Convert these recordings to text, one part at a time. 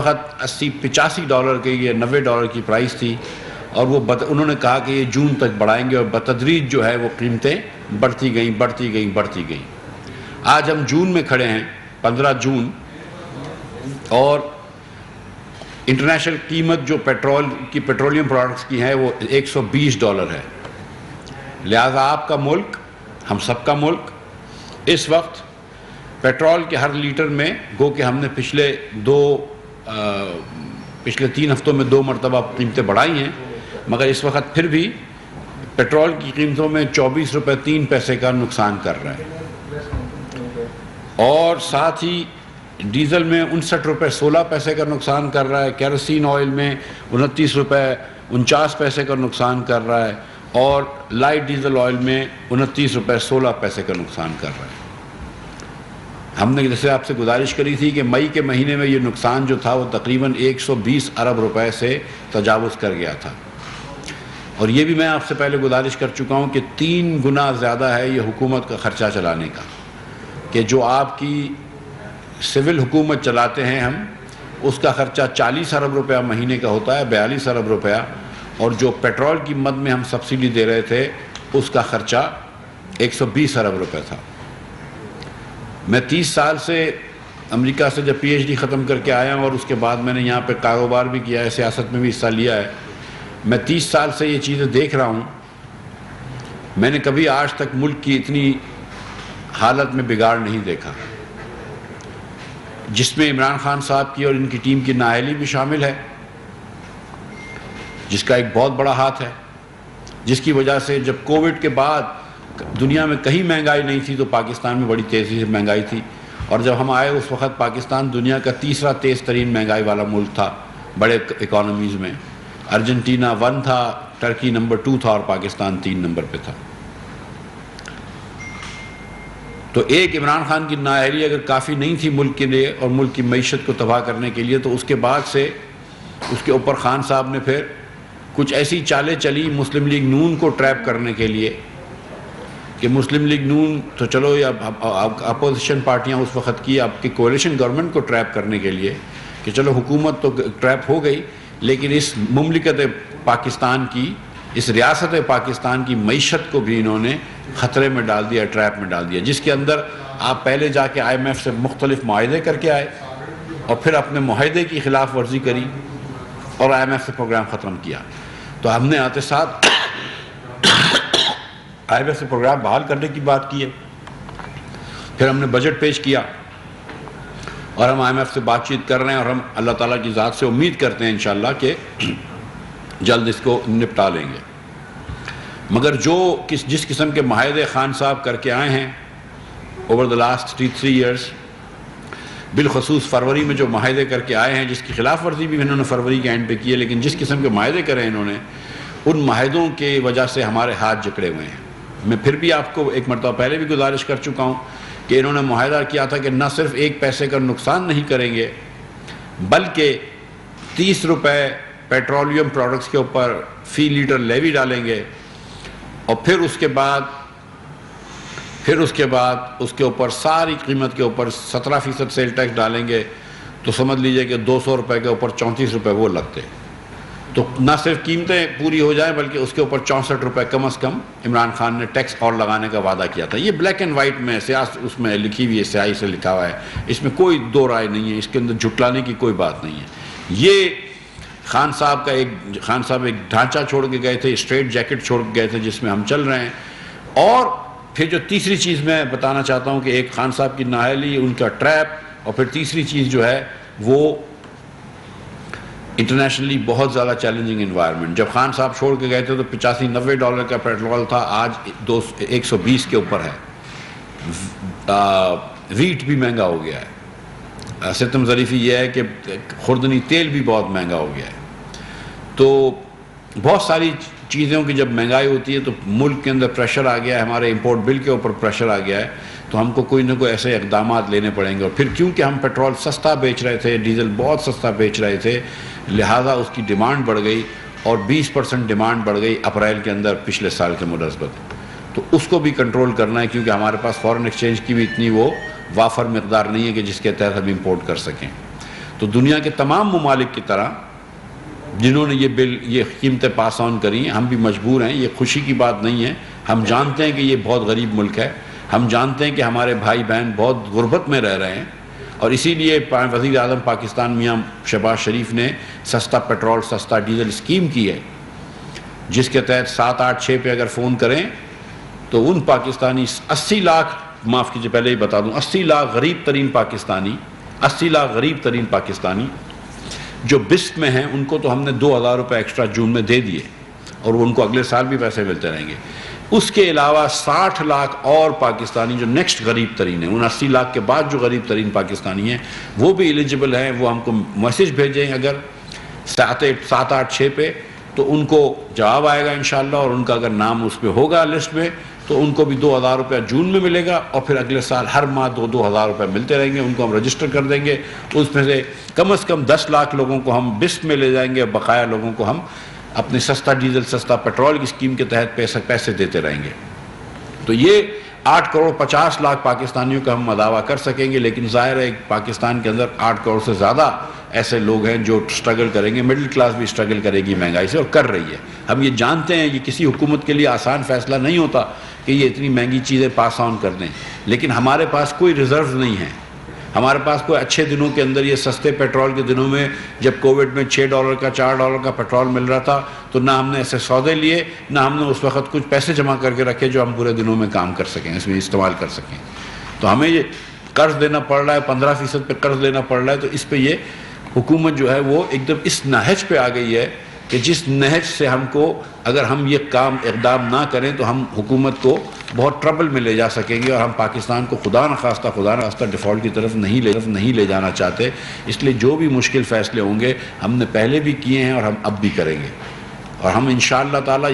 وقت $80-85 کی یا $90 کی پرائس تھی، اور وہ انہوں نے کہا کہ یہ جون تک بڑھائیں گے، اور بتدریج جو ہے وہ قیمتیں بڑھتی گئیں. آج ہم جون میں کھڑے ہیں، 15 جون، اور انٹرنیشنل قیمت جو پیٹرولیم پروڈکٹس کی ہے وہ $120 ہے. لہذا آپ کا ملک، ہم سب کا ملک، اس وقت پیٹرول کے ہر لیٹر میں، گو کہ ہم نے پچھلے 3 ہفتوں میں 2 مرتبہ قیمتیں بڑھائی ہیں، مگر اس وقت پھر بھی پیٹرول کی قیمتوں میں $24.03 کا نقصان کر رہا ہے، اور ساتھ ہی ڈیزل میں $59.16 کا نقصان کر رہا ہے، کیروسین آئل میں $29.49 کا نقصان کر رہا ہے، اور لائٹ ڈیزل آئل میں $29.16 کا نقصان کر رہا ہے. ہم نے جیسے آپ سے گزارش کری تھی کہ مئی کے مہینے میں یہ نقصان جو تھا وہ تقریباً 120 ارب روپے سے تجاوز کر گیا تھا، اور یہ بھی میں آپ سے پہلے گزارش کر چکا ہوں کہ 3 گنا زیادہ ہے یہ حکومت کا خرچہ چلانے کا، کہ جو آپ کی سول حکومت چلاتے ہیں ہم، اس کا خرچہ 40 ارب روپیہ مہینے کا ہوتا ہے، 42 ارب روپیہ، اور جو پیٹرول کی مد میں ہم سبسڈی دے رہے تھے اس کا خرچہ 120 ارب روپے تھا. میں 30 سال سے امریکہ سے جب PhD ختم کر کے آیا ہوں، اور اس کے بعد میں نے یہاں پہ کاروبار بھی کیا ہے، سیاست میں بھی حصہ لیا ہے. میں 30 سال سے یہ چیزیں دیکھ رہا ہوں. میں نے کبھی آج تک ملک کی اتنی حالت میں بگاڑ نہیں دیکھا، جس میں عمران خان صاحب کی اور ان کی ٹیم کی نااہلی بھی شامل ہے، جس کا ایک بہت بڑا ہاتھ ہے، جس کی وجہ سے جب کووڈ کے بعد دنیا میں کہیں مہنگائی نہیں تھی تو پاکستان میں بڑی تیزی سے مہنگائی تھی، اور جب ہم آئے اس وقت پاکستان دنیا کا 3را تیز ترین مہنگائی والا ملک تھا بڑے اکانومیز میں. ارجنٹینا 1 تھا، ٹرکی نمبر 2 تھا، اور پاکستان 3 نمبر پہ تھا. تو ایک عمران خان کی نااہلی اگر کافی نہیں تھی ملک کے لیے اور ملک کی معیشت کو تباہ کرنے کے لیے، تو اس کے بعد سے اس کے اوپر خان صاحب نے پھر کچھ ایسی چالیں چلی مسلم لیگ نون کو ٹریپ کرنے کے لیے، کہ مسلم لیگ نون تو چلو، یا اپوزیشن پارٹیاں اس وقت کی آپ کی کولیشن گورنمنٹ کو ٹریپ کرنے کے لیے، کہ چلو حکومت تو ٹریپ ہو گئی، لیکن اس مملکت پاکستان کی، اس ریاست پاکستان کی معیشت کو بھی انہوں نے خطرے میں ڈال دیا، ٹریپ میں ڈال دیا، جس کے اندر آپ پہلے جا کے IMF سے مختلف معاہدے کر کے آئے، اور پھر اپنے معاہدے کی خلاف ورزی کری اور IMF سے پروگرام ختم کیا. تو ہم نے آتے ساتھ IMF سے پروگرام بحال کرنے کی بات کی ہے. پھر ہم نے بجٹ پیش کیا، اور ہم IMF سے بات چیت کر رہے ہیں، اور ہم اللہ تعالیٰ کی ذات سے امید کرتے ہیں انشاءاللہ کہ جلد اس کو نپٹا لیں گے. مگر جس قسم کے معاہدے خان صاحب کر کے آئے ہیں اوور دا لاسٹ 3 ایئرس، بالخصوص فروری میں جو معاہدے کر کے آئے ہیں، جس کی خلاف ورزی بھی انہوں نے فروری کے اینڈ پہ کی ہے، لیکن جس قسم کے معاہدے کرے انہوں نے، ان معاہدوں کی وجہ سے ہمارے ہاتھ جکڑے ہوئے ہیں. میں پھر بھی آپ کو ایک مرتبہ پہلے بھی گزارش کر چکا ہوں کہ انہوں نے معاہدہ کیا تھا کہ نہ صرف 1 پیسے کا نقصان نہیں کریں گے، بلکہ 30 روپے پیٹرولیم پروڈکٹس کے اوپر فی لیٹر لیوی ڈالیں گے، اور پھر اس کے بعد اس کے اوپر ساری قیمت کے اوپر 17% سیل ٹیکس ڈالیں گے. تو سمجھ لیجئے کہ 200 روپے کے اوپر 34 روپے وہ لگتے. تو نہ صرف قیمتیں پوری ہو جائیں بلکہ اس کے اوپر 64 روپے کم از کم عمران خان نے ٹیکس اور لگانے کا وعدہ کیا تھا. یہ بلیک اینڈ وائٹ میں سیاست اس میں لکھی ہوئی ہے، سیاہی سے لکھا ہوا ہے، اس میں کوئی دو رائے نہیں ہے، اس کے اندر جھٹلانے کی کوئی بات نہیں ہے. یہ خان صاحب ایک ڈھانچہ چھوڑ کے گئے تھے، اسٹریٹ جیکٹ چھوڑ کے گئے تھے جس میں ہم چل رہے ہیں. اور پھر جو تیسری چیز میں بتانا چاہتا ہوں کہ ایک خان صاحب کی نااہلی، ان کا ٹریپ، اور پھر تیسری چیز جو ہے وہ انٹرنیشنلی بہت زیادہ چیلنجنگ انوائرمنٹ. جب خان صاحب چھوڑ کے گئے تھے تو $85-90 کا پیٹرول تھا، آج 120 کے اوپر ہے. ویٹ بھی مہنگا ہو گیا ہے. ستم ظریفی یہ ہے کہ خوردنی تیل بھی بہت مہنگا ہو گیا ہے. تو بہت ساری چیزوں کی جب مہنگائی ہوتی ہے تو ملک کے اندر پریشر آ گیا ہے، ہمارے امپورٹ بل کے اوپر پریشر آ گیا ہے، تو ہم کو کوئی نہ کوئی ایسے اقدامات لینے پڑیں گے. اور پھر کیونکہ ہم پیٹرول سستا بیچ رہے تھے، ڈیزل بہت سستا بیچ رہے تھے، لہٰذا اس کی ڈیمانڈ بڑھ گئی، اور 20% ڈیمانڈ بڑھ گئی اپریل کے اندر پچھلے سال کے مناسبت. تو اس کو بھی کنٹرول کرنا ہے، کیونکہ ہمارے پاس فارن ایکسچینج کی بھی اتنی وہ وافر مقدار نہیں ہے کہ جس کے تحت ہم امپورٹ کر سکیں. تو دنیا کے تمام ممالک کی طرح جنہوں نے یہ قیمتیں پاس آن کری ہیں، ہم بھی مجبور ہیں. یہ خوشی کی بات نہیں ہے. ہم جانتے ہیں کہ یہ بہت غریب ملک ہے. ہم جانتے ہیں کہ ہمارے بھائی بہن بہت غربت میں رہ رہے ہیں، اور اسی لیے وزیر اعظم پاکستان میاں شہباز شریف نے سستا پیٹرول سستا ڈیزل اسکیم کی ہے، جس کے تحت 786 پہ اگر فون کریں تو ان پاکستانی 80 لاکھ، معاف کیجیے پہلے ہی بتا دوں، 80 لاکھ غریب ترین پاکستانی جو بسٹ میں ہیں، ان کو تو ہم نے 2000 روپے ایکسٹرا جون میں دے دیے، اور ان کو اگلے سال بھی پیسے ملتے رہیں گے. اس کے علاوہ 60 لاکھ اور پاکستانی جو نیکسٹ غریب ترین ہیں، ان 80 لاکھ کے بعد جو غریب ترین پاکستانی ہیں وہ بھی ایلیجبل ہیں. وہ ہم کو میسج بھیجیں اگر 786 پہ، تو ان کو جواب آئے گا انشاءاللہ، اور ان کا اگر نام اس پہ ہوگا لسٹ میں تو ان کو بھی 2000 روپیہ جون میں ملے گا، اور پھر اگلے سال ہر ماہ 2,000 روپے ملتے رہیں گے. ان کو ہم رجسٹر کر دیں گے. اس میں سے کم از کم 10 لاکھ لوگوں کو ہم بسٹ میں لے جائیں گے، اور بقایا لوگوں کو ہم اپنے سستا ڈیزل سستا پیٹرول کی اسکیم کے تحت پیسے دیتے رہیں گے. تو یہ 8 کروڑ 50 لاکھ پاکستانیوں کا ہم مداوع کر سکیں گے. لیکن ظاہر ہے پاکستان کے اندر 8 کروڑ سے زیادہ ایسے لوگ ہیں جو سٹرگل کریں گے. مڈل کلاس بھی سٹرگل کرے گی مہنگائی سے، اور کر رہی ہے. ہم یہ جانتے ہیں، یہ کسی حکومت کے لیے آسان فیصلہ نہیں ہوتا کہ یہ اتنی مہنگی چیزیں پاس آن کر دیں، لیکن ہمارے پاس کوئی ریزروز نہیں ہیں. ہمارے پاس کوئی اچھے دنوں کے اندر، یہ سستے پیٹرول کے دنوں میں جب کووڈ میں $6 کا $4 کا پیٹرول مل رہا تھا، تو نہ ہم نے ایسے سودے لیے، نہ ہم نے اس وقت کچھ پیسے جمع کر کے رکھے جو ہم پورے دنوں میں کام کر سکیں، اس میں استعمال کر سکیں. تو ہمیں یہ قرض دینا پڑ رہا ہے، 15% پہ قرض دینا پڑ رہا ہے. تو اس پہ یہ حکومت جو ہے وہ ایک دم اس نہج پہ آ گئی ہے کہ جس نہج سے ہم کو، اگر ہم یہ اقدام نہ کریں تو ہم حکومت کو بہت ٹربل میں لے جا سکیں گے، اور ہم پاکستان کو خدا نخواستہ ڈیفالٹ کی طرف نہیں لے جانا چاہتے. اس لیے جو بھی مشکل فیصلے ہوں گے ہم نے پہلے بھی کیے ہیں اور ہم اب بھی کریں گے. اور ہم انشاءاللہ تعالیٰ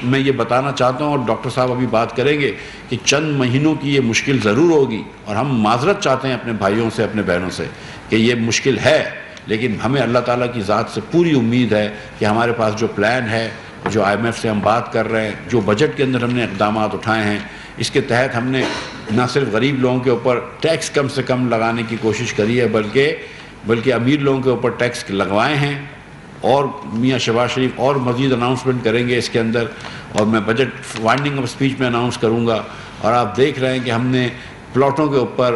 میں یہ بتانا چاہتا ہوں، اور ڈاکٹر صاحب ابھی بات کریں گے، کہ چند مہینوں کی یہ مشکل ضرور ہوگی، اور ہم معذرت چاہتے ہیں اپنے بھائیوں سے، اپنے بہنوں سے، کہ یہ مشکل ہے. لیکن ہمیں اللہ تعالیٰ کی ذات سے پوری امید ہے کہ ہمارے پاس جو پلان ہے، جو IMF سے ہم بات کر رہے ہیں، جو بجٹ کے اندر ہم نے اقدامات اٹھائے ہیں، اس کے تحت ہم نے نہ صرف غریب لوگوں کے اوپر ٹیکس کم سے کم لگانے کی کوشش کری ہے، بلکہ امیر لوگوں کے اوپر ٹیکس لگوائے ہیں. اور میاں شہباز شریف اور مزید اناؤنسمنٹ کریں گے اس کے اندر، اور میں بجٹ وائنڈنگ اپ اسپیچ میں اناؤنس کروں گا. اور آپ دیکھ رہے ہیں کہ ہم نے پلاٹوں کے اوپر،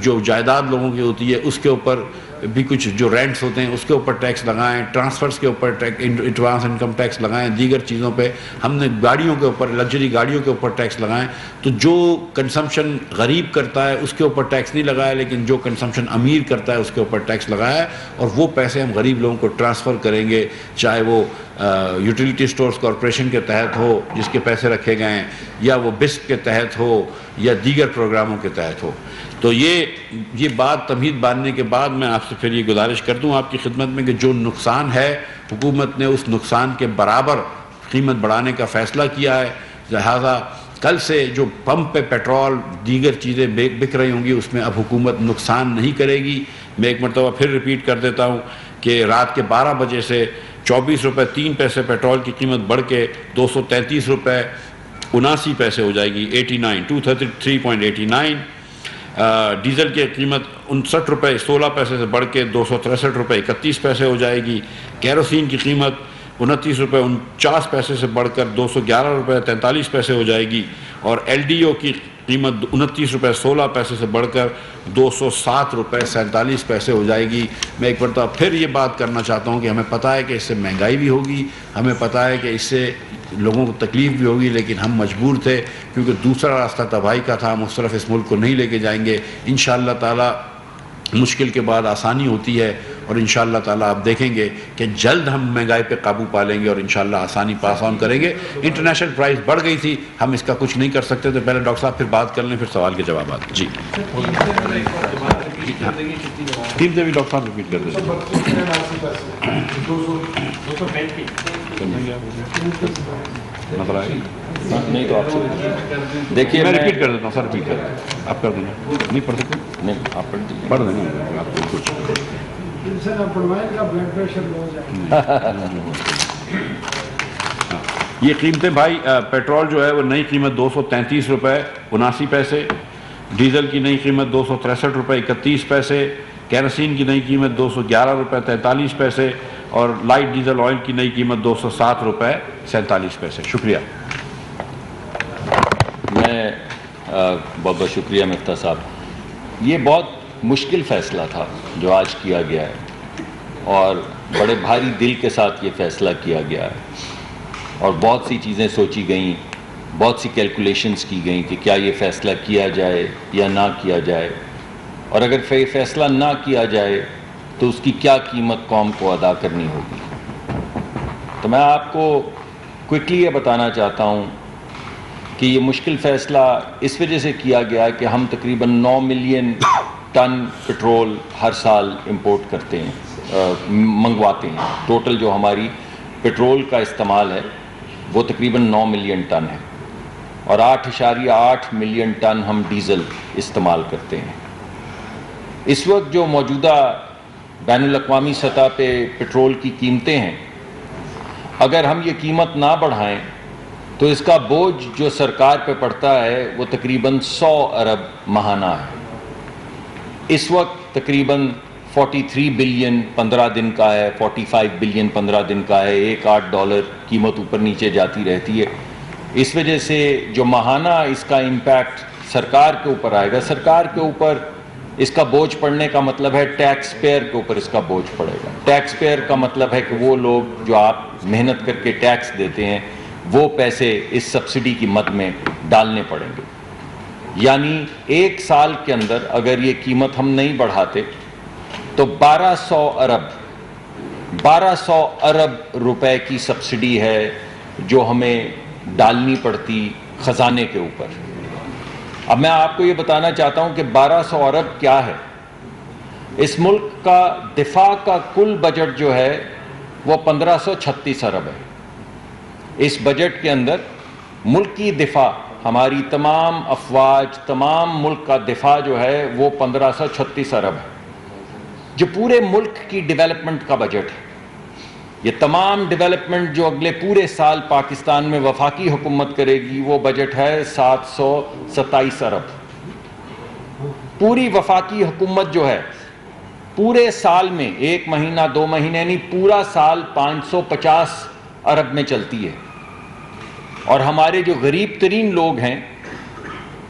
جو جائیداد لوگوں کی ہوتی ہے اس کے اوپر بھی کچھ، جو رینٹس ہوتے ہیں اس کے اوپر ٹیکس لگائیں، ٹرانسفرز کے اوپر ایڈوانس انکم ٹیکس لگائیں، دیگر چیزوں پہ ہم نے گاڑیوں کے اوپر، لگژری گاڑیوں کے اوپر ٹیکس لگائیں. تو جو کنزمپشن غریب کرتا ہے اس کے اوپر ٹیکس نہیں لگایا، لیکن جو کنزمپشن امیر کرتا ہے اس کے اوپر ٹیکس لگایا ہے. اور وہ پیسے ہم غریب لوگوں کو ٹرانسفر کریں گے، چاہے وہ یوٹیلیٹی سٹورز کارپوریشن کے تحت ہو جس کے پیسے رکھے گئے ہیں، یا وہ بسٹ کے تحت ہو، یا دیگر پروگراموں کے تحت ہو. تو یہ بات تمہید باندھنے کے بعد میں آپ سے پھر یہ گزارش کر دوں آپ کی خدمت میں کہ جو نقصان ہے، حکومت نے اس نقصان کے برابر قیمت بڑھانے کا فیصلہ کیا ہے. لہذا کل سے جو پمپ پہ پیٹرول، دیگر چیزیں بک رہی ہوں گی، اس میں اب حکومت نقصان نہیں کرے گی. میں ایک مرتبہ پھر ریپیٹ کر دیتا ہوں کہ رات کے 12 بجے سے 24 روپے 3 پیسے پیٹرول کی قیمت بڑھ کے 233 روپے 79 پیسے ہو جائے گی، 233.89. ڈیزل کی قیمت 59 روپے 16 پیسے سے بڑھ کے 263 روپے 31 پیسے ہو جائے گی. کیروسین کی قیمت 29 روپے 49 پیسے سے بڑھ کر 211 روپے 43 پیسے ہو جائے گی. اور LDO کی قیمت 29 روپے 16 پیسے سے بڑھ کر 207 روپے 47 پیسے ہو جائے گی. میں ایک مرتبہ پھر یہ بات کرنا چاہتا ہوں کہ ہمیں پتہ ہے کہ اس سے مہنگائی بھی ہوگی، ہمیں پتہ ہے کہ اس سے لوگوں کو تکلیف بھی ہوگی، لیکن ہم مجبور تھے کیونکہ دوسرا راستہ تباہی کا تھا. ہم اس طرف اس ملک کو نہیں لے کے جائیں گے. انشاءاللہ تعالیٰ مشکل کے بعد آسانی ہوتی ہے، اور انشاءاللہ تعالیٰ آپ دیکھیں گے کہ جلد ہم مہنگائی پہ قابو پا لیں گے اور انشاءاللہ آسانی پاس آن کریں گے. انٹرنیشنل پرائز بڑھ گئی تھی، ہم اس کا کچھ نہیں کر سکتے تھے. پہلے ڈاکٹر صاحب پھر بات کر لیں، پھر سوال کے جوابات. جی قیمتیں بھی ڈاکٹر صاحب ریپیٹ کر دیتے نہیں تو آپ سے دیکھیے، میں ریپیٹ کر دیتا ہوں. سر ریپیٹ کر دیتا ہوں. آپ کر دیں گے؟ نہیں پڑھ سکتے؟ نہیں آپ پڑھ دیں گے آپ کو کچھ. یہ قیمتیں بھائی، پیٹرول جو ہے وہ نئی قیمت 233 روپے 79 پیسے، ڈیزل کی نئی قیمت 263 روپے 31 پیسے، کیروسین کی نئی قیمت 211 روپے 43 پیسے اور لائٹ ڈیزل آئل کی نئی قیمت 207 روپے 47 پیسے. شکریہ. میں بہت بہت شکریہ مفتاح صاحب. یہ بہت مشکل فیصلہ تھا جو آج کیا گیا ہے اور بڑے بھاری دل کے ساتھ یہ فیصلہ کیا گیا ہے اور بہت سی چیزیں سوچی گئیں, بہت سی کیلکولیشنز کی گئیں کہ کیا یہ فیصلہ کیا جائے یا نہ کیا جائے, اور اگر فیصلہ نہ کیا جائے تو اس کی کیا قیمت قوم کو ادا کرنی ہوگی. تو میں آپ کو کوئکلی یہ بتانا چاہتا ہوں کہ یہ مشکل فیصلہ اس وجہ سے کیا گیا کہ ہم تقریباً 9 ملین ٹن پٹرول ہر سال امپورٹ کرتے ہیں, منگواتے ہیں. ٹوٹل جو ہماری پٹرول کا استعمال ہے وہ تقریباً 9 ملین ٹن ہے اور 8.8 ملین ٹن ہم ڈیزل استعمال کرتے ہیں. اس وقت جو موجودہ بین الاقوامی سطح پہ پٹرول کی قیمتیں ہیں, اگر ہم یہ قیمت نہ بڑھائیں تو اس کا بوجھ جو سرکار پہ پڑتا ہے وہ تقریباً 100 ارب ماہانہ ہے. اس وقت تقریباً 43 بلین 15 دن کا ہے, 45 بلین 15 دن کا ہے. $1-8 قیمت اوپر نیچے جاتی رہتی ہے. اس وجہ سے جو ماہانہ اس کا امپیکٹ سرکار کے اوپر آئے گا, سرکار کے اوپر اس کا بوجھ پڑنے کا مطلب ہے ٹیکس پیئر کے اوپر اس کا بوجھ پڑے گا. ٹیکس پیئر کا مطلب ہے کہ وہ لوگ جو آپ محنت کر کے ٹیکس دیتے ہیں وہ پیسے اس سبسڈی کی مد میں ڈالنے پڑیں گے. یعنی ایک سال کے اندر اگر یہ قیمت ہم نہیں بڑھاتے تو 1200 ارب روپے کی سبسڈی ہے جو ہمیں ڈالنی پڑتی خزانے کے اوپر. اب میں آپ کو یہ بتانا چاہتا ہوں کہ 1200 ارب کیا ہے. اس ملک کا دفاع کا کل بجٹ جو ہے وہ 1536 ارب ہے. اس بجٹ کے اندر ملکی دفاع, ہماری تمام افواج, تمام ملک کا دفاع جو ہے وہ 1536 ارب ہے, جو پورے ملک کی ڈیولپمنٹ کا بجٹ ہے. یہ تمام ڈیولپمنٹ جو اگلے پورے سال پاکستان میں وفاقی حکومت کرے گی وہ بجٹ ہے 727 ارب. پوری وفاقی حکومت جو ہے پورے سال میں 1 مہینہ 2 مہینے نہیں, پورا سال 550 ارب میں چلتی ہے. اور ہمارے جو غریب ترین لوگ ہیں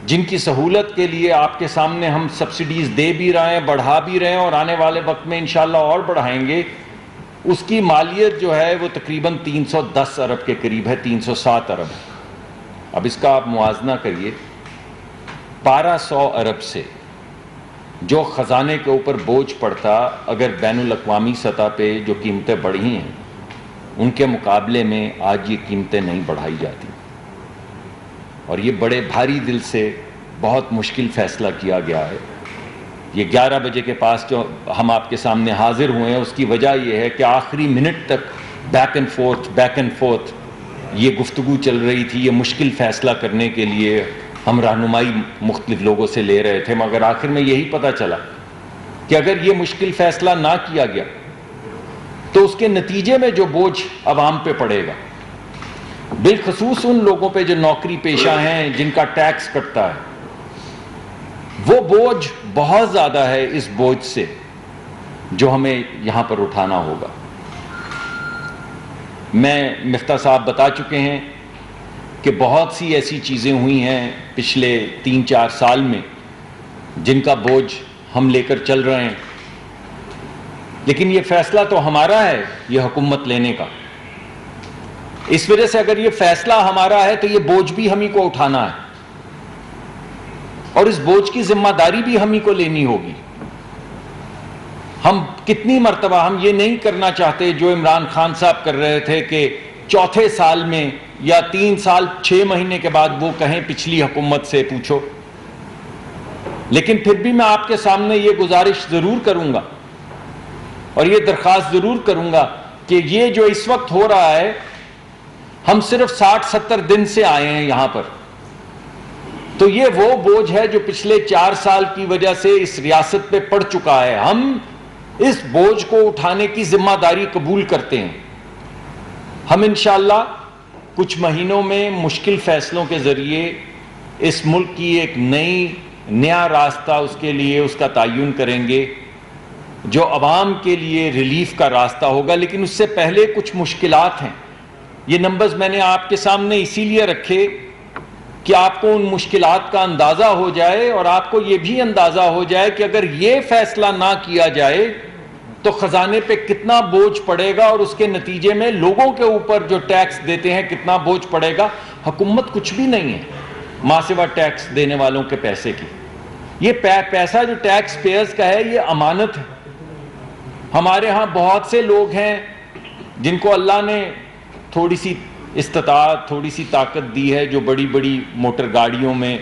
جن کی سہولت کے لیے آپ کے سامنے ہم سبسڈیز دے بھی رہے ہیں, بڑھا بھی رہے ہیں اور آنے والے وقت میں انشاءاللہ اور بڑھائیں گے, اس کی مالیت جو ہے وہ تقریباً 310 ارب کے قریب ہے, 307 ارب. اب اس کا آپ موازنہ کریے 1200 ارب سے جو خزانے کے اوپر بوجھ پڑتا اگر بین الاقوامی سطح پہ جو قیمتیں بڑھی ہیں ان کے مقابلے میں آج یہ قیمتیں نہیں بڑھائی جاتی. اور یہ بڑے بھاری دل سے بہت مشکل فیصلہ کیا گیا ہے. یہ 11 بجے کے پاس جو ہم آپ کے سامنے حاضر ہوئے ہیں اس کی وجہ یہ ہے کہ آخری منٹ تک بیک اینڈ فورتھ یہ گفتگو چل رہی تھی. یہ مشکل فیصلہ کرنے کے لیے ہم رہنمائی مختلف لوگوں سے لے رہے تھے, مگر آخر میں یہی پتہ چلا کہ اگر یہ مشکل فیصلہ نہ کیا گیا تو اس کے نتیجے میں جو بوجھ عوام پہ پڑے گا, بالخصوص ان لوگوں پہ جو نوکری پیشہ ہیں جن کا ٹیکس کٹتا ہے, وہ بوجھ بہت زیادہ ہے اس بوجھ سے جو ہمیں یہاں پر اٹھانا ہوگا. میں مفتاح صاحب بتا چکے ہیں کہ بہت سی ایسی چیزیں ہوئی ہیں پچھلے 3-4 سال میں جن کا بوجھ ہم لے کر چل رہے ہیں, لیکن یہ فیصلہ تو ہمارا ہے یہ حکومت لینے کا. اس وجہ سے اگر یہ فیصلہ ہمارا ہے تو یہ بوجھ بھی ہم ہی کو اٹھانا ہے اور اس بوجھ کی ذمہ داری بھی ہم ہی کو لینی ہوگی. ہم کتنی مرتبہ ہم یہ نہیں کرنا چاہتے جو عمران خان صاحب کر رہے تھے کہ چوتھے سال میں یا 3 سال 6 مہینے کے بعد وہ کہیں پچھلی حکومت سے پوچھو. لیکن پھر بھی میں آپ کے سامنے یہ گزارش ضرور کروں گا اور یہ درخواست ضرور کروں گا کہ یہ جو اس وقت ہو رہا ہے, ہم صرف 60-70 دن سے آئے ہیں یہاں پر, تو یہ وہ بوجھ ہے جو پچھلے 4 سال کی وجہ سے اس ریاست پہ پڑ چکا ہے. ہم اس بوجھ کو اٹھانے کی ذمہ داری قبول کرتے ہیں. ہم انشاءاللہ کچھ مہینوں میں مشکل فیصلوں کے ذریعے اس ملک کی ایک نیا راستہ اس کے لیے اس کا تعین کریں گے جو عوام کے لیے ریلیف کا راستہ ہوگا، لیکن اس سے پہلے کچھ مشکلات ہیں. یہ نمبرز میں نے آپ کے سامنے اسی لیے رکھے کہ آپ کو ان مشکلات کا اندازہ ہو جائے، اور آپ کو یہ بھی اندازہ ہو جائے کہ اگر یہ فیصلہ نہ کیا جائے تو خزانے پہ کتنا بوجھ پڑے گا، اور اس کے نتیجے میں لوگوں کے اوپر جو ٹیکس دیتے ہیں کتنا بوجھ پڑے گا. حکومت کچھ بھی نہیں ہے ماں سوا ٹیکس دینے والوں کے پیسے کی. یہ پیسہ جو ٹیکس پیئرز کا ہے یہ امانت ہے. ہمارے ہاں بہت سے لوگ ہیں جن کو اللہ نے تھوڑی سی استطاعت، تھوڑی سی طاقت دی ہے، جو بڑی بڑی موٹر گاڑیوں میں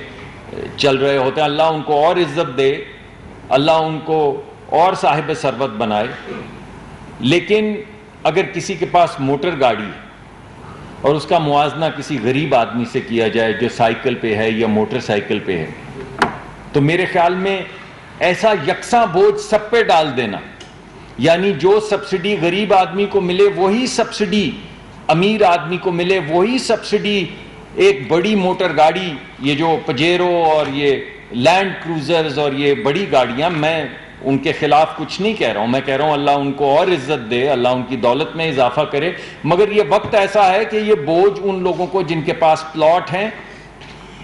چل رہے ہوتے ہیں. اللہ ان کو اور عزت دے، اللہ ان کو اور صاحب ثروت بنائے. لیکن اگر کسی کے پاس موٹر گاڑی ہے اور اس کا موازنہ کسی غریب آدمی سے کیا جائے جو سائیکل پہ ہے یا موٹر سائیکل پہ ہے، تو میرے خیال میں ایسا یکساں بوجھ سب پہ ڈال دینا، یعنی جو سبسڈی غریب آدمی کو ملے وہی سبسڈی امیر آدمی کو ملے، وہی سبسڈی ایک بڑی موٹر گاڑی، یہ جو پجیرو اور یہ لینڈ کروزرز اور یہ بڑی گاڑیاں، میں ان کے خلاف کچھ نہیں کہہ رہا ہوں، میں کہہ رہا ہوں اللہ ان کو اور عزت دے، اللہ ان کی دولت میں اضافہ کرے. مگر یہ وقت ایسا ہے کہ یہ بوجھ ان لوگوں کو جن کے پاس پلاٹ ہیں،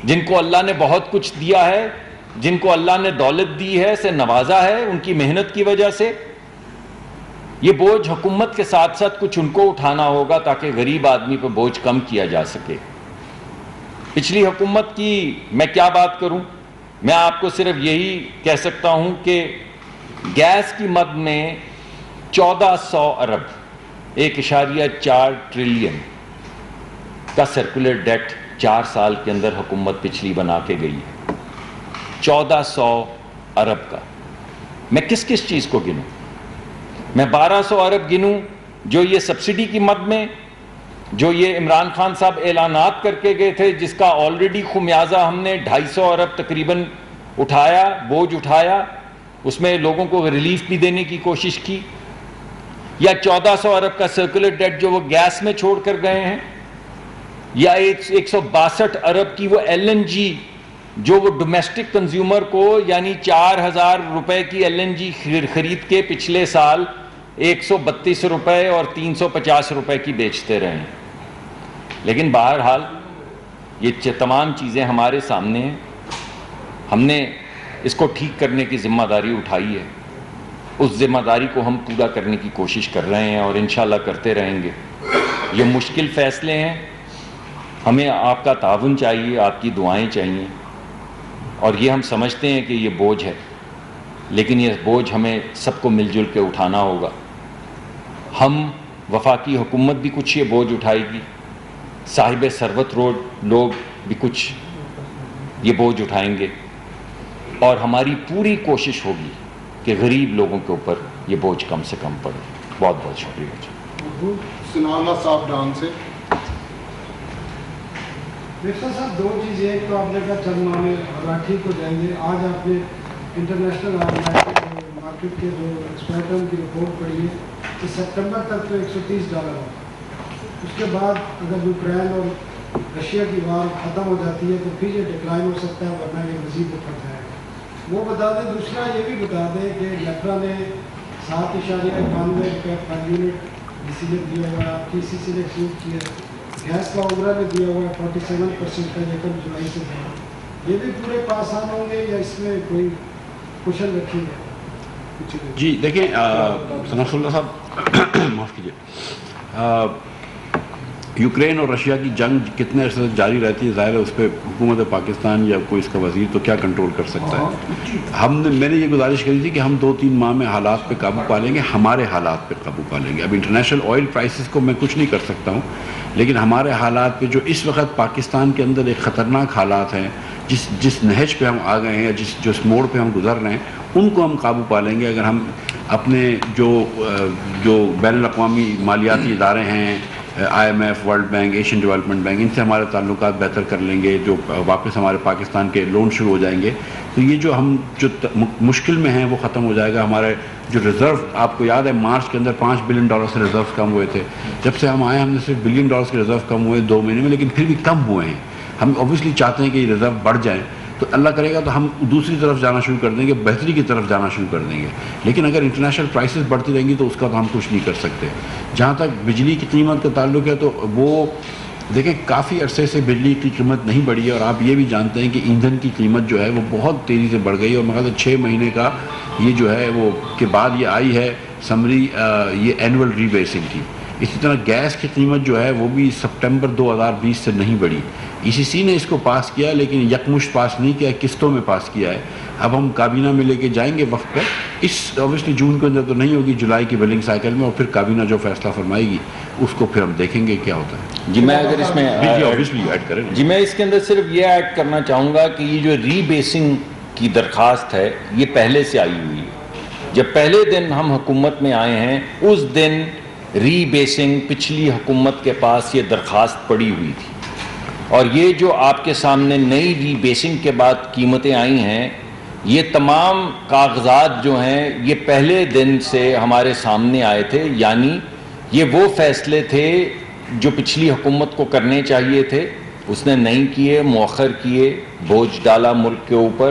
جن کو اللہ نے بہت کچھ دیا ہے، جن کو اللہ نے دولت دی ہے، سے نوازا ہے ان کی محنت کی وجہ سے، یہ بوجھ حکومت کے ساتھ ساتھ کچھ ان کو اٹھانا ہوگا تاکہ غریب آدمی پہ بوجھ کم کیا جا سکے. پچھلی حکومت کی میں کیا بات کروں، میں آپ کو صرف یہی کہہ سکتا ہوں کہ گیس کی مد میں 1400 ارب 1.4 ٹریلین کا سرکولر ڈیٹ 4 سال کے اندر حکومت پچھلی بنا کے گئی ہے. 1400 ارب کا میں کس کس چیز کو گنوں؟ میں 1200 ارب گنوں جو یہ سبسڈی کی مد میں، جو یہ عمران خان صاحب اعلانات کر کے گئے تھے، جس کا آلریڈی خمیازہ ہم نے 250 ارب تقریباً اٹھایا، بوجھ اٹھایا، اس میں لوگوں کو ریلیف بھی دینے کی کوشش کی. یا 1400 ارب کا سرکولر ڈیٹ جو وہ گیس میں چھوڑ کر گئے ہیں، یا 162 ارب کی وہ LNG جو وہ ڈومیسٹک کنزیومر کو، یعنی 4000 روپے کی LNG خرید کے پچھلے سال 132 روپے اور 350 روپے کی بیچتے رہے ہیں. لیکن بہرحال یہ تمام چیزیں ہمارے سامنے ہیں. ہم نے اس کو ٹھیک کرنے کی ذمہ داری اٹھائی ہے، اس ذمہ داری کو ہم پورا کرنے کی کوشش کر رہے ہیں اور انشاءاللہ کرتے رہیں گے. یہ مشکل فیصلے ہیں، ہمیں آپ کا تعاون چاہیے، آپ کی دعائیں چاہیے، اور یہ ہم سمجھتے ہیں کہ یہ بوجھ ہے، لیکن یہ بوجھ ہمیں سب کو مل جل کے اٹھانا ہوگا. ہم وفاقی حکومت بھی کچھ یہ بوجھ اٹھائے گی، صاحب ثروت لوگ بھی کچھ یہ بوجھ اٹھائیں گے، اور ہماری پوری کوشش ہوگی کہ غریب لوگوں کے اوپر یہ بوجھ کم سے کم پڑے. بہت بہت شکریہ. سنانا صاحب ڈان سے. مرزا صاحب دو چیزیں، ایک تو آپ نے کہا چند ماہ میں راٹھی کو جائیں گے. آج آپ نے انٹرنیشنل مارکیٹ کے جو ایکسپورٹر کی رپورٹ پڑھی ہے کہ سپٹمبر تک تو $130 ہو. اس کے بعد اگر یوکرین اور رشیا کی وار ختم ہو جاتی ہے تو پھر یہ ڈکلائن ہو سکتا ہے، ورنہ یہ مزید اوپر جائے گا. وہ بتا دیں. دوسرا یہ بھی بتا دیں کہ لیپرا نے 7.91 روپے پر یونٹ ڈی دیا ہوا ہے، آپ کی سی نے ایکسکلوڈ کیا ہے. گیس کا عمرہ میں دیا ہوا ہے 47% کا یکم جولائی سے دیا. یہ بھی پورے پاسان ہوں گے یا اس میں کوئی کوشن رکھی ہے؟ جی دیکھیں ثناء اللہ صاحب معاف کیجیے، یوکرین اور رشیا کی جنگ کتنے عرصے سے جاری رہتی ہے، ظاہر ہے اس پہ حکومت پاکستان یا کوئی اس کا وزیر تو کیا کنٹرول کر سکتا ہے. میں نے یہ گزارش کری تھی کہ ہم 2-3 ماہ میں حالات پہ قابو پا لیں گے، ہمارے حالات پہ قابو پا لیں گے. اب انٹرنیشنل آئل پرائسز کو میں کچھ نہیں کر سکتا ہوں، لیکن ہمارے حالات پہ جو اس وقت پاکستان کے اندر ایک خطرناک حالات ہیں، جس نہج پہ ہم آ گئے ہیں، جس موڑ پہ ہم گزر رہے ہیں، ان کو ہم قابو پا لیں گے اگر ہم اپنے جو بین الاقوامی مالیاتی ادارے ہیں، IMF، world bank, Asian development bank, ان سے ہمارے تعلقات بہتر کر لیں گے، جو واپس ہمارے پاکستان کے لون شروع ہو جائیں گے، تو یہ جو ہم مشکل میں ہیں وہ ختم ہو جائے گا. ہمارے جو ریزرو، آپ کو یاد ہے مارچ کے اندر $5 بلین سے ریزرو کم ہوئے تھے. جب سے ہم آئے ہم نے صرف $1 بلین کے ریزرو کم ہوئے 2 مہینے میں، لیکن پھر بھی کم ہوئے ہیں. ہم اوبیسلی چاہتے ہیں کہ یہ ریزرو بڑھ جائیں. تو اللہ کرے گا تو ہم دوسری طرف جانا شروع کر دیں گے, بہتری کی طرف جانا شروع کر دیں گے. لیکن اگر انٹرنیشنل پرائسز بڑھتی رہیں گی تو اس کا تو ہم کچھ نہیں کر سکتے. جہاں تک بجلی کی قیمت کا تعلق ہے تو وہ دیکھیں کافی عرصے سے بجلی کی قیمت نہیں بڑھی ہے, اور آپ یہ بھی جانتے ہیں کہ ایندھن کی قیمت جو ہے وہ بہت تیزی سے بڑھ گئی ہے, اور مگر 6 مہینے کا یہ جو ہے وہ کے بعد یہ آئی ہے سمری یہ اینول ری بیسنگ کی. اسی طرح گیس کی قیمت جو ہے وہ بھی سپٹمبر 2020 سے نہیں بڑھی. ECC نے اس کو پاس کیا لیکن یکمشت پاس نہیں کیا, قسطوں میں پاس کیا ہے. اب ہم کابینہ میں لے کے جائیں گے وقت پر, اس اوبیسلی جون کے اندر تو نہیں ہوگی, جولائی کی بلنگ سائیکل میں, اور پھر کابینہ جو فیصلہ فرمائے گی اس کو پھر ہم دیکھیں گے کیا ہوتا ہے. جی میں اگر اس میں ایڈ کریں. جی میں اس کے اندر صرف یہ ایڈ کرنا چاہوں گا کہ یہ جو ری بیسنگ کی درخواست ہے یہ پہلے سے آئی ہوئی ہے. جب پہلے دن ہم حکومت میں آئے ہیں اس دن ری بیسنگ پچھلی حکومت کے پاس یہ درخواست پڑی ہوئی تھی, اور یہ جو آپ کے سامنے نئی ری بیسنگ کے بعد قیمتیں آئی ہیں یہ تمام کاغذات جو ہیں یہ پہلے دن سے ہمارے سامنے آئے تھے. یعنی یہ وہ فیصلے تھے جو پچھلی حکومت کو کرنے چاہیے تھے, اس نے نہیں کیے, مؤخر کیے, بوجھ ڈالا ملک کے اوپر.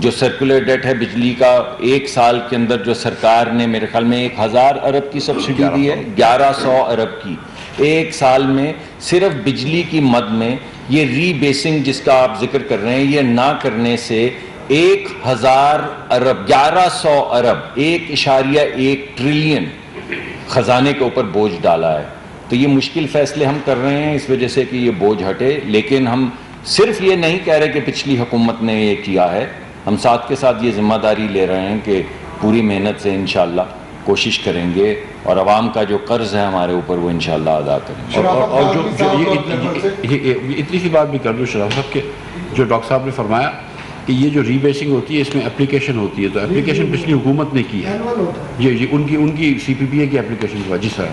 جو سرکولر ڈیٹ ہے بجلی کا 1 سال کے اندر جو سرکار نے میرے خیال میں 1000 ارب کی سبسڈی دی ہے, 1100 ارب کی 1 سال میں صرف بجلی کی مد میں. یہ ری بیسنگ جس کا آپ ذکر کر رہے ہیں یہ نہ کرنے سے 1000 ارب 1100 ارب 1.1 ٹریلین خزانے کے اوپر بوجھ ڈالا ہے. تو یہ مشکل فیصلے ہم کر رہے ہیں اس وجہ سے کہ یہ بوجھ ہٹے, لیکن ہم صرف یہ نہیں کہہ رہے کہ پچھلی حکومت نے یہ کیا ہے. ہم ساتھ کے ساتھ یہ ذمہ داری لے رہے ہیں کہ پوری محنت سے انشاءاللہ کوشش کریں گے اور عوام کا جو قرض ہے ہمارے اوپر وہ انشاءاللہ ادا کریں گے. اور جو اتنی سی بات بھی کر دوں شرف صاحب کہ جو ڈاکٹر صاحب نے فرمایا کہ یہ جو ری بیسنگ ہوتی ہے اس میں اپلیکیشن ہوتی ہے, تو اپلیکیشن پچھلی حکومت نے کی ہے. جی ان کی CPPA کی اپلیکیشن ہوا. جی سر.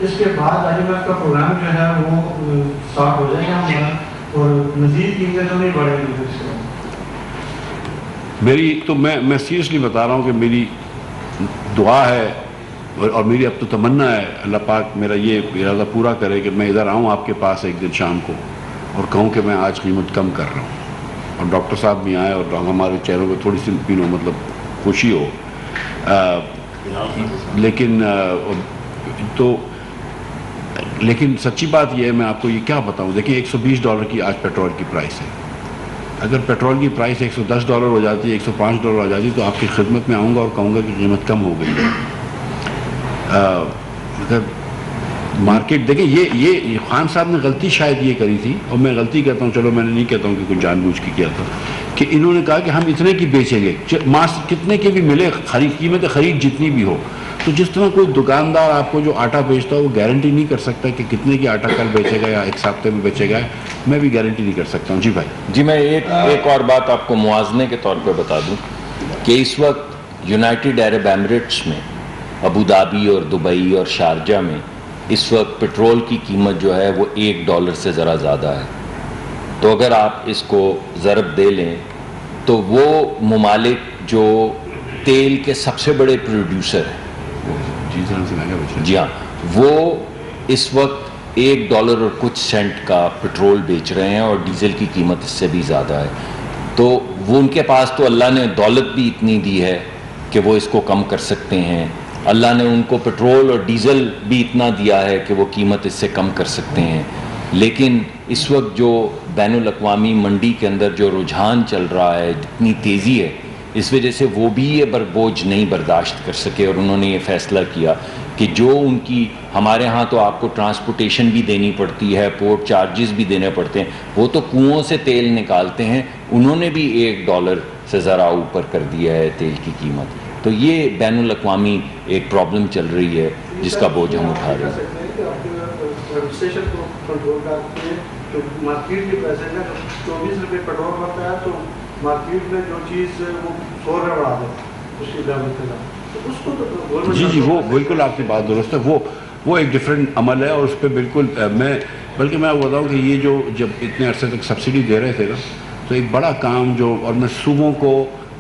اس کے بعد IMF کا پروگرام جو ہے وہ اسٹارٹ ہو جائے گا ہمارا, اور مزید قیمتیں تو نہیں بڑھیں گی. میری تو میں سیریسلی بتا رہا ہوں کہ میری دعا ہے اور میری اب تو تمنا ہے اللہ پاک میرا یہ ارادہ پورا کرے کہ میں ادھر آؤں آپ کے پاس ایک دن شام کو اور کہوں کہ میں آج قیمت کم کر رہا ہوں, اور ڈاکٹر صاحب بھی آئیں اور ہمارے چہروں پہ تھوڑی سی مطلب خوشی ہو. لیکن سچی بات یہ ہے, میں آپ کو یہ کیا بتاؤں, دیکھیں $120 کی آج پیٹرول کی پرائس ہے. اگر پیٹرول کی پرائس $110 ہو جاتی ہے, $105 ہو جاتی, تو آپ کی خدمت میں آؤں گا اور کہوں گا کہ قیمت کم ہو گئی ہے. اگر مارکیٹ دیکھیں یہ خان صاحب نے غلطی شاید یہ کری تھی, اور میں غلطی کہتا ہوں, چلو میں نے نہیں کہتا ہوں کہ کچھ جان بوجھ کے کیا تھا, کہ انہوں نے کہا کہ ہم اتنے کی بیچیں گے, کتنے کی بھی ملے, قیمت خرید جتنی بھی ہو. تو جس طرح کوئی دکاندار آپ کو جو آٹا بیچتا ہے وہ گارنٹی نہیں کر سکتا کہ کتنے کی آٹا کل بیچے گا یا ایک ہفتے میں بیچے گا, میں بھی گارنٹی نہیں کر سکتا ہوں. جی بھائی. جی میں ایک اور بات آپ کو موازنے کے طور پہ بتا دوں کہ اس وقت یونائٹڈ عرب ایمریٹس میں ابو دھابی اور دبئی اور شارجہ میں اس وقت پٹرول کی قیمت جو ہے وہ $1 سے ذرا زیادہ ہے. تو اگر آپ اس کو ضرب دے لیں تو وہ ممالک جو تیل کے سب سے بڑے پروڈیوسر ہیں, جی ہاں, وہ اس وقت $1 اور کچھ سینٹ کا پٹرول بیچ رہے ہیں, اور ڈیزل کی قیمت اس سے بھی زیادہ ہے. تو وہ ان کے پاس تو اللہ نے دولت بھی اتنی دی ہے کہ وہ اس کو کم کر سکتے ہیں. اللہ نے ان کو پٹرول اور ڈیزل بھی اتنا دیا ہے کہ وہ قیمت اس سے کم کر سکتے ہیں. لیکن اس وقت جو بین الاقوامی منڈی کے اندر جو رجحان چل رہا ہے, جتنی تیزی ہے, اس وجہ سے وہ بھی یہ بوجھ نہیں برداشت کر سکے, اور انہوں نے یہ فیصلہ کیا کہ جو ان کی ہمارے ہاں تو آپ کو ٹرانسپورٹیشن بھی دینی پڑتی ہے, پورٹ چارجز بھی دینے پڑتے ہیں, وہ تو کنوؤں سے تیل نکالتے ہیں, انہوں نے بھی $1 سے ذرا اوپر کر دیا ہے تیل کی قیمت. تو یہ بین الاقوامی ایک پرابلم چل رہی ہے جس کا بوجھ ہم اٹھا رہے ہیں. مارکیٹ کے پیسے میں $24 پیٹرول ہوتا ہے تو مارکیٹ میں جو چیز وہ $100 بڑھا دے اس کی قیمت کا, جی وہ بالکل آپ کی بات درست ہے. وہ ایک ڈفرینٹ عمل ہے, اور اس پہ بالکل بلکہ میں بتاؤں کہ یہ جب اتنے عرصے تک سبسڈی دے رہے تھے نا, تو ایک بڑا کام جو, اور میں صوبوں کو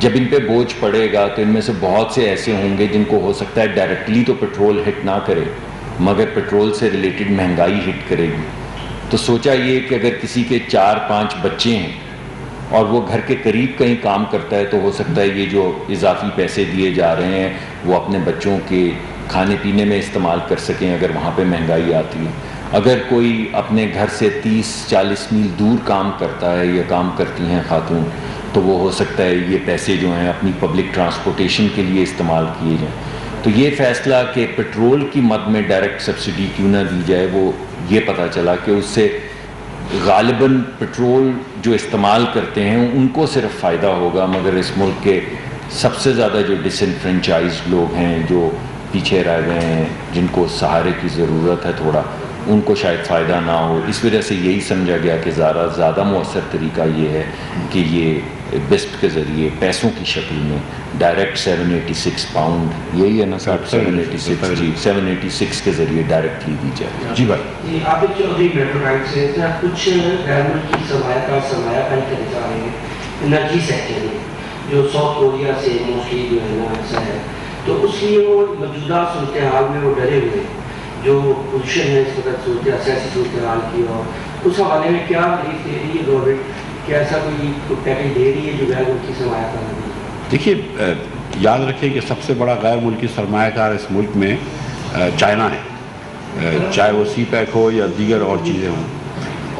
جب ان پہ بوجھ پڑے گا تو ان میں سے بہت سے ایسے ہوں گے جن کو ہو سکتا ہے ڈائریکٹلی تو پیٹرول ہٹ نہ کرے مگر پیٹرول سے ریلیٹڈ مہنگائی ہٹ کرے گی. تو سوچا یہ کہ اگر کسی کے 4-5 بچے ہیں اور وہ گھر کے قریب کہیں کام کرتا ہے تو ہو سکتا ہے یہ جو اضافی پیسے دیے جا رہے ہیں وہ اپنے بچوں کے کھانے پینے میں استعمال کر سکیں اگر وہاں پہ مہنگائی آتی ہے. اگر کوئی اپنے گھر سے 30-40 میل دور کام کرتا ہے یا کام کرتی ہیں خاتون تو وہ ہو سکتا ہے یہ پیسے جو ہیں اپنی پبلک ٹرانسپورٹیشن کے لیے استعمال کیے جائیں. تو یہ فیصلہ کہ پیٹرول کی مد میں ڈائریکٹ سبسڈی کیوں نہ دی جائے وہ یہ پتہ چلا کہ اس سے غالباً پیٹرول جو استعمال کرتے ہیں ان کو صرف فائدہ ہوگا مگر اس ملک کے سب سے زیادہ جو ڈس انفرینچائزڈ لوگ ہیں جو پیچھے رہ گئے ہیں جن کو سہارے کی ضرورت ہے تھوڑا ان کو شاید فائدہ نہ ہو. اس وجہ سے یہی سمجھا گیا کہ زیادہ مؤثر طریقہ یہ ہے کہ یہ بسٹ کے ذریعے پیسوں کی شکل میں ڈائریکٹ 786 پاؤنڈ یہی ہے نا صاحب 786 جی 786 کے ذریعے ڈائریکٹلی دی جائے. جی بھائی عابد چودھری میٹرو بینک سے کچھ غیر ملکی سرمایہ کاری کرنے جا رہے ہیں انرجی سیکٹر میں جو ساؤتھ کوریا سے موسٹلی جو ہے نا ایسا ہے تو اس لیے وہ موجودہ صورتحال میں وہ ڈرے ہوئے ہیں جو پوزیشن ہے اس وقت سیاسی صورتحال کی اور اس حوالے میں کیا ریلیف دے رہی ہے گورنمنٹ کیا ایسا کوئی پیکیج دے رہی ہے جو غیر ملکی سرمایہ کاری. دیکھیے یاد رکھیں کہ سب سے بڑا غیر ملکی سرمایہ کار اس ملک میں چائنا ہے چاہے وہ سی پیک ہو یا دیگر اور چیزیں ہوں.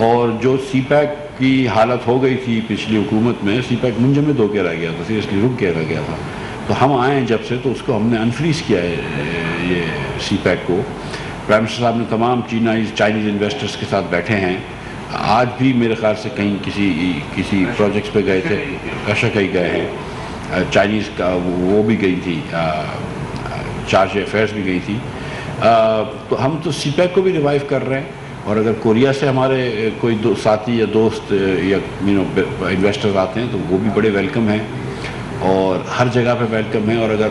اور جو سی پیک کی حالت ہو گئی تھی پچھلی حکومت میں سی پیک منجمد ہو کے رہ گیا تھا سیریسلی رک کے رہ گیا تھا. تو ہم آئے ہیں جب سے تو اس کو ہم نے انفریز کیا ہے یہ سی پیک کو. پرائم منسٹر صاحب نے تمام چائنیز انویسٹرز کے ساتھ بیٹھے ہیں. آج بھی میرے خیال سے کہیں کسی پروجیکٹس پہ گئے تھے کہیں گئے ہیں چائنیز کا وہ بھی گئی تھی چارج افیئرس بھی گئی تھی. تو ہم تو سی پیک کو بھی ریوائیو کر رہے ہیں اور اگر کوریا سے ہمارے کوئی ساتھی یا دوست یا انویسٹرز آتے ہیں تو وہ بھی بڑے ویلکم ہیں اور ہر جگہ پہ ویلکم ہیں. اور اگر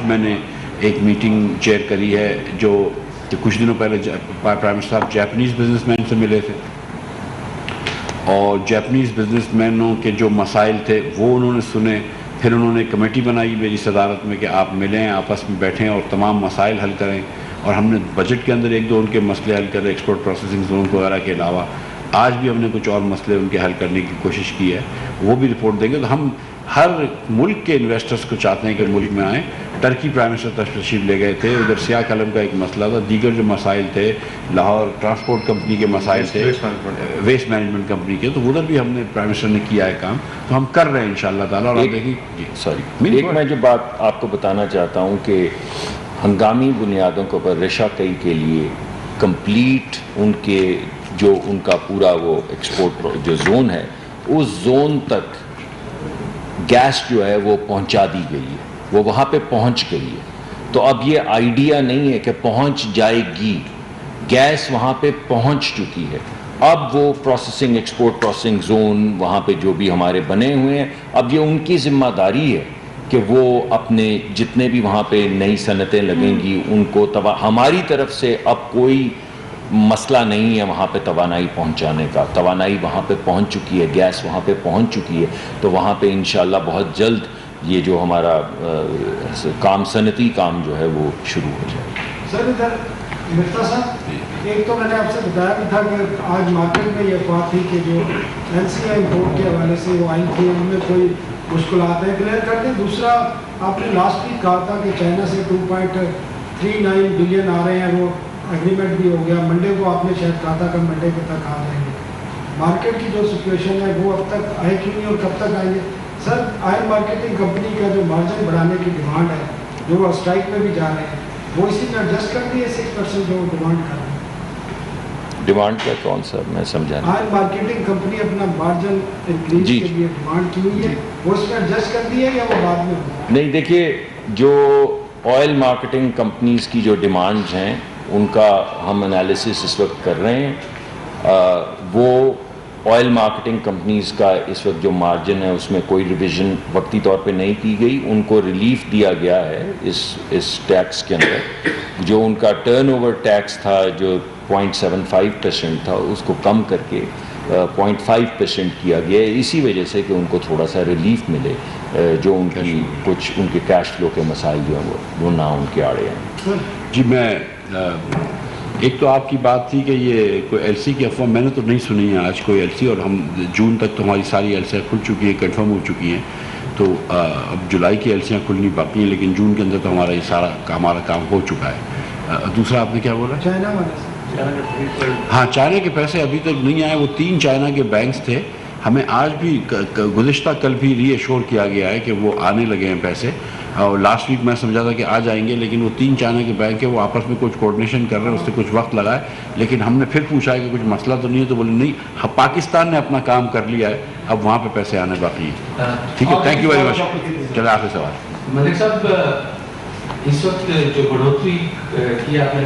میں نے ایک میٹنگ چیئر کری ہے جو کہ کچھ دنوں پہلے پرائم منسٹر صاحب جیپنیز بزنس مین سے ملے تھے اور جیپنیز بزنس مینوں کے جو مسائل تھے وہ انہوں نے سنے. پھر انہوں نے کمیٹی بنائی میری صدارت میں کہ آپ ملیں آپس میں بیٹھیں اور تمام مسائل حل کریں. اور ہم نے بجٹ کے اندر 1-2 ان کے مسئلے حل کرے ایکسپورٹ پروسیسنگ زون وغیرہ کے علاوہ. آج بھی ہم نے کچھ اور مسئلے ان کے حل کرنے کی کوشش کی ہے وہ بھی رپورٹ دیں گے. تو ہم ہر ملک کے انویسٹرز کو چاہتے ہیں کہ ملک میں آئیں. ٹرکی پرائم منسٹر تشریف لے گئے تھے ادھر سیاہ قلم کا ایک مسئلہ تھا دیگر جو مسائل تھے لاہور ٹرانسپورٹ کمپنی کے مسائل تھے ویسٹ مینجمنٹ کمپنی کے تو ادھر بھی ہم نے پرائم منسٹر نے کیا ہے کام. تو ہم کر رہے ہیں انشاءاللہ تعالیٰ. اور آپ دیکھیں جی سوری ایک میں جو بات آپ کو بتانا چاہتا ہوں کہ ہنگامی بنیادوں کے اوپر رشا کئی کے لیے کمپلیٹ ان کا پورا وہ ایکسپورٹ جو زون ہے اس زون تک گیس جو ہے وہ پہنچا دی گئی ہے وہ وہاں پہ پہنچ گئی ہے. تو اب یہ آئیڈیا نہیں ہے کہ پہنچ جائے گی گیس وہاں پہ پہنچ چکی ہے. اب وہ پروسیسنگ ایکسپورٹ پروسیسنگ زون وہاں پہ جو بھی ہمارے بنے ہوئے ہیں اب یہ ان کی ذمہ داری ہے کہ وہ اپنے جتنے بھی وہاں پہ نئی صنعتیں لگیں گی ان کو ہماری طرف سے اب کوئی مسئلہ نہیں ہے وہاں پہ توانائی پہنچانے کا. توانائی وہاں پہ پہنچ چکی ہے گیس وہاں پہ پہنچ چکی ہے. تو وہاں پہ انشاءاللہ بہت جلد یہ جو ہمارا کام صنعتی کام جو ہے وہ شروع ہو جائے. سر ادھر مفتا صاحب ایک تو میں نے آپ سے بتایا بھی تھا کہ آج مارکیٹ میں یہ بات تھی کہ جو این سی آئی امپورٹ کے حوالے سے وہ آئی تھی ان میں کوئی مشکلات ہیں کلیئر کر دیں. دوسرا آپ نے لاسٹ ویک کہا تھا کہ چائنا سے 2.39 بلین آ رہے ہیں وہ ایگریمنٹ بھی ہو گیا. منڈے کو آپ نے شاید کہا تھا کہ منڈے کے تک آ جائیں گے. مارکیٹ کی جو سچویشن ہے وہ اب تک آئے کیوں نہیں اور کب تک آئیں گے؟ سر آئل مارکیٹنگ کمپنی کا جو مارجن بڑھانے کی ڈیمانڈ ہے جو وہ اسٹرائک میں بھی جا رہے ہیں وہ اسی میں ایڈجسٹ کر دی ہے 6% جو ڈیمانڈ کر رہے ہیں. ڈیمانڈ کیا کون سا میں سمجھا نہیں. آئل مارکیٹنگ کمپنی اپنا مارجن انکریز کے لیے ڈیمانڈ کی ہوئی ہے وہ اس میں ایڈجسٹ کر دی ہے یا وہ بعد میں ہوگا؟ نہیں دیکھیے جو آئل مارکیٹنگ کمپنیز کی جو ڈیمانڈز ہیں ان کا ہم انالیسس اس وقت کر رہے ہیں. وہ آئل مارکیٹنگ کمپنیز کا اس وقت جو مارجن ہے اس میں کوئی ریویژن وقتی طور پہ نہیں کی گئی. ان کو ریلیف دیا گیا ہے اس ٹیکس کے اندر. جو ان کا ٹرن اوور ٹیکس تھا جو 0.75% تھا اس کو کم کر کے 0.5% کیا گیا ہے اسی وجہ سے کہ ان کو تھوڑا سا ریلیف ملے. جو ان کی کچھ ان کے کیش فلو کے مسائل جو ہیں وہ نہ ان کے آڑے ہیں. جی میں ایک تو آپ کی بات تھی کہ یہ کوئی ایل سی کی افواہ میں نے تو نہیں سنی ہے آج کوئی ایل سی, اور ہم جون تک تو ہماری ساری ایل سیاں کھل چکی ہیں, کنفرم ہو چکی ہیں, تو اب جولائی کی ایل سیاں کھلنی باقی ہیں, لیکن جون کے اندر تو ہمارا یہ سارا ہمارا کام ہو چکا ہے. دوسرا آپ نے کیا بولا؟ چائنا والے ہاں چائنا کے پیسے ابھی تک نہیں آئے. وہ 3 چائنا کے بینکس تھے, ہمیں آج بھی گزشتہ کل بھی ری ایشور کیا گیا ہے کہ وہ آنے لگے ہیں پیسے, اور لاسٹ ویک میں سمجھا تھا کہ آ جائیں گے, لیکن وہ 3 چائنا کے بینک ہیں, وہ آپس میں کچھ کوآرڈینیشن کر رہے ہیں, اس سے کچھ وقت لگا ہے. لیکن ہم نے پھر پوچھا ہے کہ کچھ مسئلہ تو نہیں ہے, تو بولے نہیں, پاکستان نے اپنا کام کر لیا ہے, اب وہاں پہ پیسے آنے باقی ہیں. ٹھیک ہے, تھینک یو ویری مچ. چلے آخری سوال. ملک صاحب, اس وقت جو بڑھوتری کی آپ نے